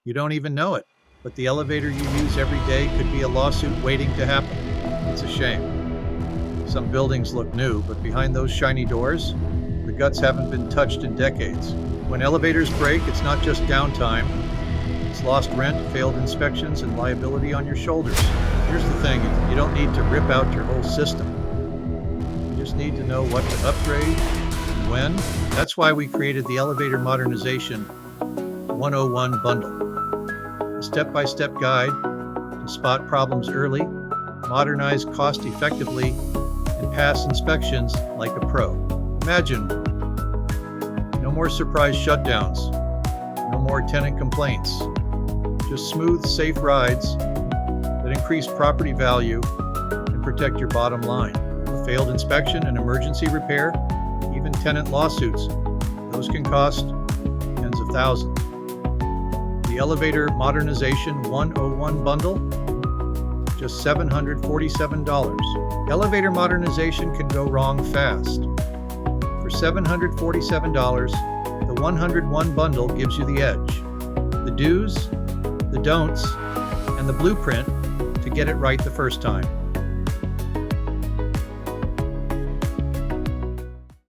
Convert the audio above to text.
You don't even know it, but the elevator you use every day could be a lawsuit waiting to happen. It's a shame. Some buildings look new, but behind those shiny doors, the guts haven't been touched in decades. When elevators break, it's not just downtime. It's lost rent, failed inspections, and liability on your shoulders. Here's the thing, you don't need to rip out your whole system. You just need to know what to upgrade and when. That's why we created the Elevator Modernization 101 bundle. A step-by-step guide to spot problems early, modernize cost-effectively, and pass inspections like a pro. Imagine, no more surprise shutdowns, no more tenant complaints, just smooth, safe rides that increase property value and protect your bottom line. A failed inspection, an emergency repair, even tenant lawsuits, those can cost tens of thousands. The Elevator Modernization 101 bundle, just $747. Elevator modernization can go wrong fast. For $747, the 101 bundle gives you the edge. The do's, the don'ts, and the blueprint to get it right the first time.